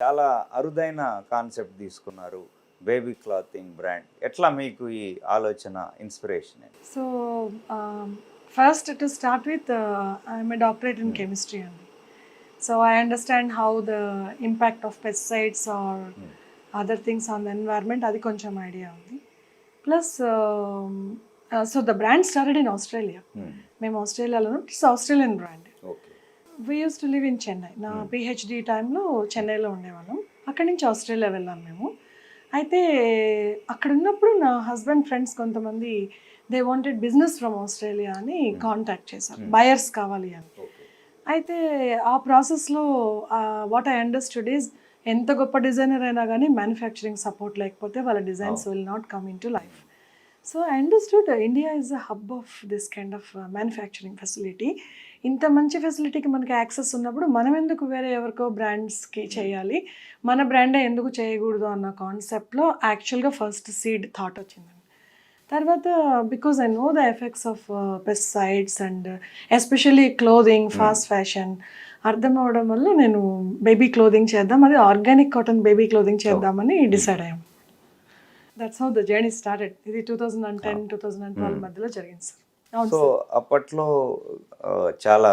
చాలా అరుదైన కాన్సెప్ట్ తీసుకున్నారు. Baby clothing brand. ఎట్లా మీకు ఈ ఆలోచన, ఇన్స్పిరేషన్ ఏంటి? So, first to start with, I'm a doctorate in chemistry only. So I understand how the impact of pesticides or other things on the environment. అది కొంచెం ఐడియా ఉంది. Plus, so the brand started in Australia. మేము ఆస్ట్రేలియాలో, it's Australian brand. Okay. We use to live in Chennai. నా PhD టైంలో చెన్నైలో ఉండేవాళ్ళం. అక్కడి నుంచి ఆస్ట్రేలియా వెళ్ళాం మేము. అయితే అక్కడ ఉన్నప్పుడు నా హస్బెండ్ ఫ్రెండ్స్ కొంతమంది they wanted business from Australia అని కాంటాక్ట్ చేశారు, బయర్స్ కావాలి అని. అయితే ఆ ప్రాసెస్లో వాట్ ఐ అండర్స్టూడ్ ఈజ్ ఎంత గొప్ప డిజైనర్ అయినా కానీ మ్యానుఫ్యాక్చరింగ్ సపోర్ట్ లేకపోతే వాళ్ళ designs will not come in to life. So I understood India is a hub of this kind of manufacturing facility. ఇంత మంచి ఫెసిలిటీకి మనకి యాక్సెస్ ఉన్నప్పుడు మనం ఎందుకు వేరే ఎవరికో బ్రాండ్స్కి చేయాలి, మన బ్రాండే ఎందుకు చేయకూడదు అన్న కాన్సెప్ట్లో యాక్చువల్గా ఫస్ట్ సీడ్ థాట్ వచ్చిందండి. తర్వాత because I know the effects of pesticides and especially clothing, fast fashion అర్థం అవడం వల్ల నేను బేబీ క్లోదింగ్ చేద్దాం, అది ఆర్గానిక్ కాటన్ బేబీ క్లోదింగ్ చేద్దామని డిసైడ్ అయ్యాం. That's how the journey started. ఇది 2010, 2012 మధ్యలో జరిగింది సార్. అవును సో సార్. అప్పట్లో చాలా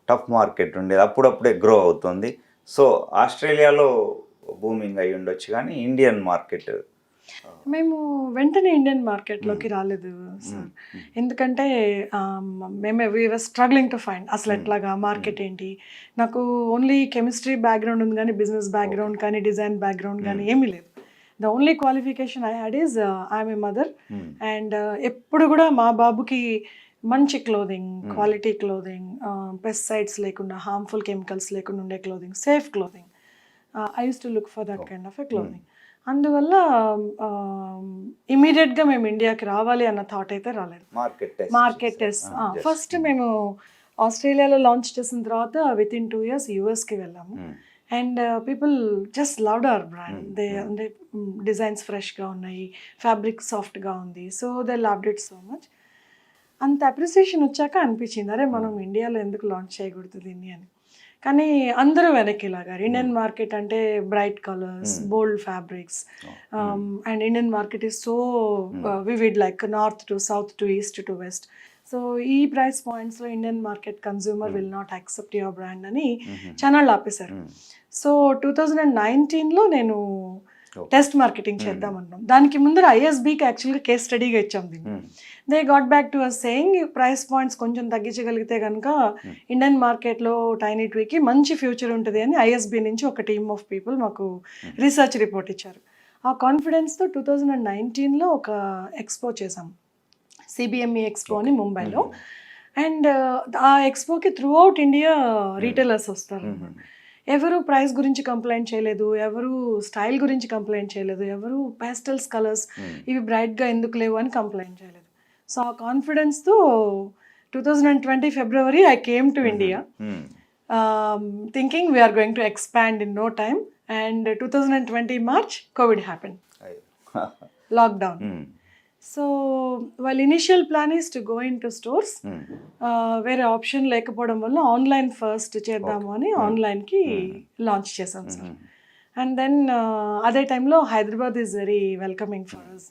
టఫ్ మార్కెట్ ఉండేది, అప్పుడప్పుడే గ్రో అవుతుంది. సో ఆస్ట్రేలియాలో బూమింగ్ అయి ఉండొచ్చు, కానీ ఇండియన్ మార్కెట్ మేము వెంటనే ఇండియన్ మార్కెట్లోకి రాలేదు సార్. ఎందుకంటే మేము వీఆర్ స్ట్రగ్లింగ్ టు ఫైండ్ అసలు ఎట్లాగా మార్కెట్ ఏంటి. నాకు ఓన్లీ కెమిస్ట్రీ బ్యాక్గ్రౌండ్ ఉంది కానీ బిజినెస్ బ్యాక్గ్రౌండ్ కానీ డిజైన్ బ్యాక్గ్రౌండ్ కానీ ఏమీ లేదు. The only qualification I had is I'm a mother. And ఎప్పుడు కూడా మా బాబుకి మంచి క్లోదింగ్, క్వాలిటీ క్లోదింగ్, పెస్టిసైడ్స్ లేకుండా, హార్మ్ఫుల్ కెమికల్స్ లేకుండా ఉండే clothing, safe clothing, I use to look for that kind of a clothing. అందువల్ల ఇమీడియట్గా మేము ఇండియాకి రావాలి అన్న థాట్ అయితే రాలేదు. మార్కెట్ టెస్ట్ ఫస్ట్ మేము ఆస్ట్రేలియాలో లాంచ్ చేసిన తర్వాత విత్ ఇన్ 2 years యూఎస్కి వెళ్ళాము. And people just loved our brand. They అంటే డిజైన్స్ ఫ్రెష్గా ఉన్నాయి, ఫ్యాబ్రిక్ సాఫ్ట్గా ఉంది. So they loved it so much. అంత అప్రిసియేషన్ వచ్చాక అనిపించింది, అరే మనం ఇండియాలో ఎందుకు లాంచ్ చేయకూడదు దీన్ని అని. కానీ అందరూ వెనక్కి లాగారు. ఇండియన్ మార్కెట్ అంటే bright colours, bold fabrics, and Indian market is so vivid, like north to south to east to west. So ఈ ప్రైస్ పాయింట్స్లో Indian market consumer will not accept your brand అని ఛానల్ ఆపేశారు. So 2019లో నేను test marketing చేద్దాం అన్నాం. దానికి ముందర ఐఎస్బీకి యాక్చువల్గా కేస్ స్టడీగా ఇచ్చాం దీన్ని. They got back to us saying price points కొంచెం తగ్గించగలిగితే కనుక ఇండియన్ మార్కెట్లో టైనీ ట్రీకి మంచి ఫ్యూచర్ ఉంటుంది అని ఐఎస్బీ నుంచి ఒక టీమ్ ఆఫ్ పీపుల్ మాకు రీసెర్చ్ రిపోర్ట్ ఇచ్చారు. ఆ కాన్ఫిడెన్స్తో 2019లో ఒక ఎక్స్పో చేసాం, సిబిఎంఈ ఎక్స్పో అని ముంబైలో. అండ్ ఆ ఎక్స్పోకి త్రూ అవుట్ ఇండియా రీటైలర్స్ వస్తారు. ఎవరు ప్రైస్ గురించి కంప్లైంట్ చేయలేదు, ఎవరు స్టైల్ గురించి కంప్లైంట్ చేయలేదు, ఎవరు పాస్టల్స్ కలర్స్ ఇవి బ్రైట్గా ఎందుకు లేవు అని కంప్లైంట్ చేయలేదు. సో ఆ కాన్ఫిడెన్స్తో 2020 February I came to India, thinking we are going to expand in no time. And 2020 March, COVID happened. Lockdown. So while initial plan is to go into stores, వేరే option లేకపోవడం వల్ల online first చేద్దాము అని ఆన్లైన్కి launch చేసాం sir. And then అదే టైంలో Hyderabad is very welcoming for us.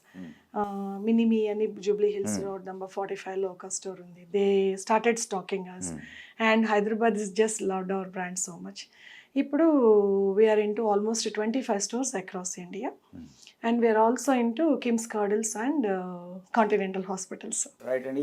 Minimee అని జూబ్లీ హిల్స్ రోడ్ నెంబర్ 45లో ఒక స్టోర్ ఉంది. They started stocking us and Hyderabad is just loved our brand so much. ఇప్పుడు we're into almost 25 stores across India. And we are also into Kim's Cardinals and Continental Hospitals. Right. And